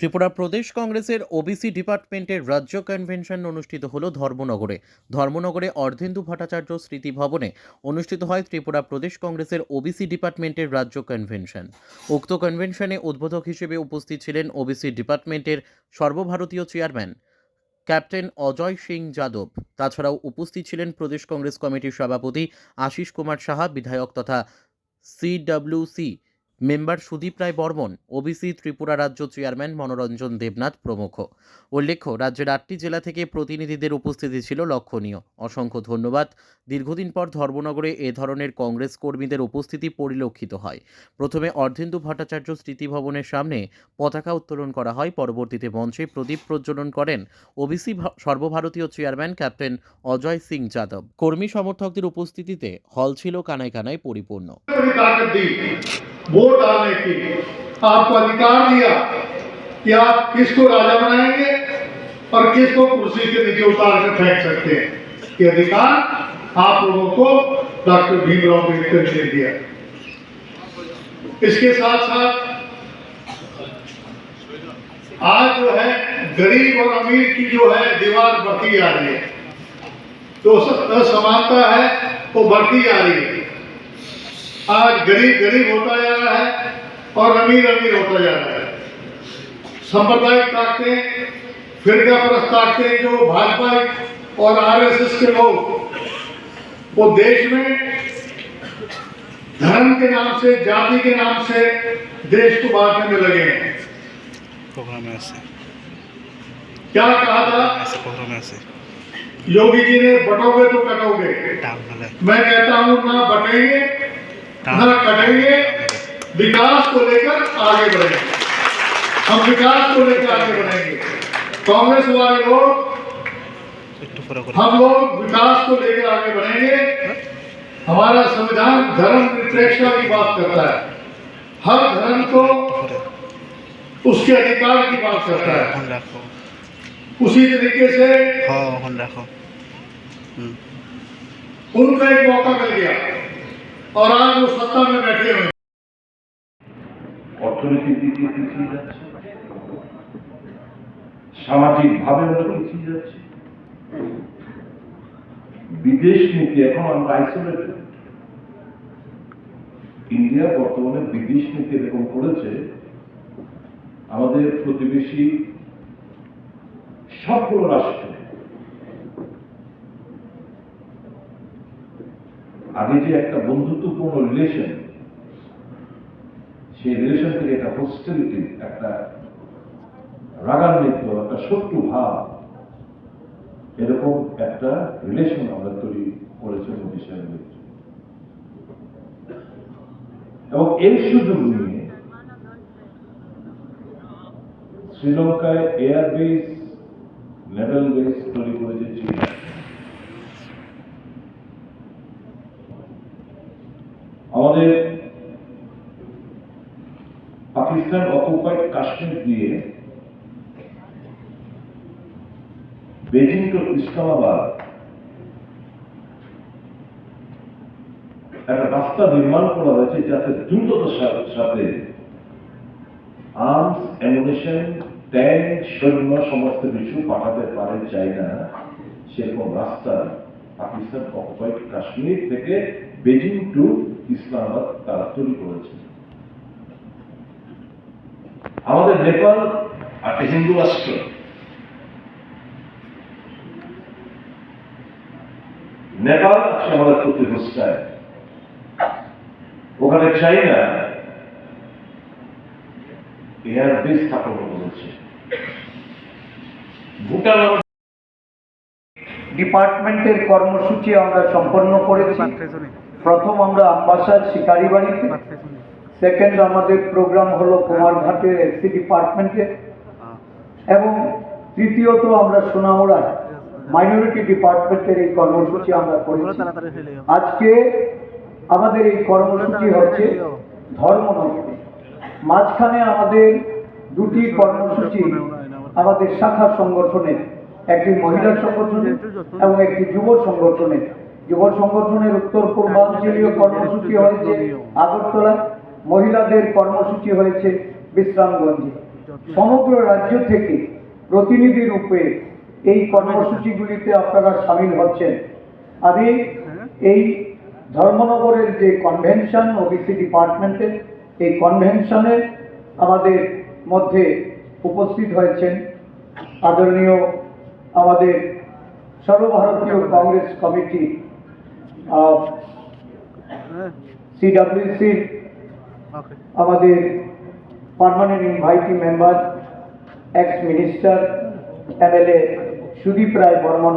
ত্রিপুরা প্রদেশ কংগ্রেসের ওবিসি ডিপার্টমেন্টের রাজ্য কনভেনশন অনুষ্ঠিত হল ধর্মনগরে অর্ধেন্দু ভট্টাচার্য স্মৃতি ভবনে অনুষ্ঠিত হয় ত্রিপুরা প্রদেশ কংগ্রেসের ওবিসি ডিপার্টমেন্টের রাজ্য কনভেনশন। উক্ত কনভেনশনে উদ্বোধক হিসেবে উপস্থিত ছিলেন ওবিসি ডিপার্টমেন্টের সর্বভারতীয় চেয়ারম্যান ক্যাপ্টেন অজয় সিং যাদব। তাছাড়াও উপস্থিত ছিলেন প্রদেশ কংগ্রেস কমিটির সভাপতি আশিস কুমার সাহা, বিধায়ক তথা CWC member Sudip Roy Barman, OBC Tripura রাজ্য চেয়ারম্যান মনোরঞ্জন দেবনাথ প্রমুখ। উল্লেখ্য, রাজ্যের 8টি জেলা থেকে প্রতিনিধিদের উপস্থিতি ছিল লক্ষণীয়। অসংখ্য ধন্যবাদ। দীর্ঘদিন পর ধর্মনগরে এ ধরনের কংগ্রেস কর্মীদের উপস্থিতি পরিলক্ষিত হয়। প্রথমে অর্ধেন্দু ভট্টাচার্য স্মৃতি ভবনের সামনে পতাকা উত্তোলন করা হয়। পরবর্তীতে মঞ্চে প্রদীপ প্রজ্বলন করেন ওবিসি সর্বভারতীয় চেয়ারম্যান ক্যাপ্টেন অজয় সিং যাদব। কর্মী সমর্থকদের উপস্থিতিতে হল ছিল কানায় কানায় পরিপূর্ণ। वोट डालने की आपको अधिकार दिया कि आप किसको राजा बनाएंगे और किसको कुर्सी के नीचे उतार कर फेंक सकते हैं। ये अधिकार आप लोगों को डॉक्टर भीमराव अम्बेडकर ने दिया। इसके साथ साथ आज जो है गरीब और अमीर की जो है दीवार बढ़ती जा रही है, तो असमानता है वो बढ़ती जा रही है। आज गरीब गरीब होता जा रहा है और अमीर अमीर होता जा रहा है। सांप्रदायिक ताकतें, फिरका परस्त ताकतें जो भाजपा और आरएसएस के लोग वो देश में धर्म के नाम से, जाति के नाम से देश को बांटने में लगे हैं। क्या कहा था योगी जी ने, बटोगे तो कटोगे। मैं कहता हूं ना बटेंगे ना कटेंगे, विकास को लेकर आगे बढ़ेंगे। हम विकास को लेकर आगे बढ़ेंगे। कांग्रेस वाले लोग, हम लोग विकास को लेकर आगे बढ़ेंगे। हमारा संविधान धर्म निरपेक्षता की बात करता है, हर धर्म को उसके अधिकार की बात करता है। उसी तरीके से उनको एक मौका मिल गया और आज वो सत्ता में बैठे हुए। অর্থনৈতিক দিক দিয়ে পিছিয়ে যাচ্ছে, সামাজিকভাবে আমরা পিছিয়ে যাচ্ছি। বিদেশ নীতি এখন আমরা আইসোলেটেড। ইন্ডিয়া বর্তমানে বিদেশ নীতি এরকম করেছে, আমাদের প্রতিবেশী সবগুলো রাষ্ট্র আগে যে একটা বন্ধুত্বপূর্ণ রিলেশন, সেই রিলেশন থেকে একটা হোস্টিলিটি, একটা রাগান্বিত, একটা শত্রু ভাব, এরকম একটা রিলেশন আমরা তৈরি করেছি মোদী সাহেবের। এবং এই সুযোগ নিয়ে শ্রীলঙ্কায় এয়ারবেস, নেভাল বেস তৈরি করেছে চীন। আমাদের পাকিস্তান অকুপাইড কাশ্মীর দিয়ে বেজিং টু ইসলামাবাদ একটা রাস্তা নির্মাণ করা হয়েছে, যাতে দ্রুততার সাথে আর্মস, অ্যামুনিশন, ট্যাঙ্ক, সৈন্য সমস্ত কিছু পাঠাতে পারে চায়না। সেরকম রাস্তা পাকিস্তান অকুপাইড কাশ্মীর থেকে বেজিং টু ইসলামাবাদ তারা তৈরি করেছে। আমাদের নেপাল একটা হিন্দু রাষ্ট্র, নেপাল আছে আমাদের প্রতিষ্ঠায়, ওখানে চাইনা এয়ারবেস স্থাপন করেছে। ভুটান ডিপার্টমেন্টের কর্মসূচি আমরা সম্পন্ন করেছি। প্রথম আমরা আমবাসার শিকারি বাড়িতে, সেকেন্ড আমাদের প্রোগ্রাম হলো কুমারঘাটের এসসি ডিপার্টমেন্টে, এবং তৃতীয়ত আমরা সোনামুড়ার মাইনরিটি ডিপার্টমেন্টের এই কর্মসূচি আমরা করেছি। আজকে আমাদের এই কর্মসূচি হচ্ছে ধর্মনগরে। মাঝখানে আমাদের দুটি কর্মসূচি আমাদের শাখা সংগঠনের, একটি মহিলা সংগঠনের এবং একটি যুব সংগঠনের। যুব সংগঠনের উত্তর পূর্বাঞ্চলীয় কর্মসূচি হয়েছে আগরতলা, মহিলাদের কর্মসূচি হয়েছে বিশ্রামগঞ্জে। সমগ্র রাজ্য থেকে প্রতিনিধি রূপে এই কর্মসূচিগুলিতে আপনারা সামিল হচ্ছেন। আমি এই ধর্মনগরের যে কনভেনশন ওবিসি ডিপার্টমেন্টের, এই কনভেনশনে আমাদের মধ্যে উপস্থিত হয়েছেন আদরণীয় আমাদের সর্বভারতীয় কংগ্রেস কমিটি সিডব্লিউসির আমাদের permanent invitee member, ex minister MLA Sudip Roy Barman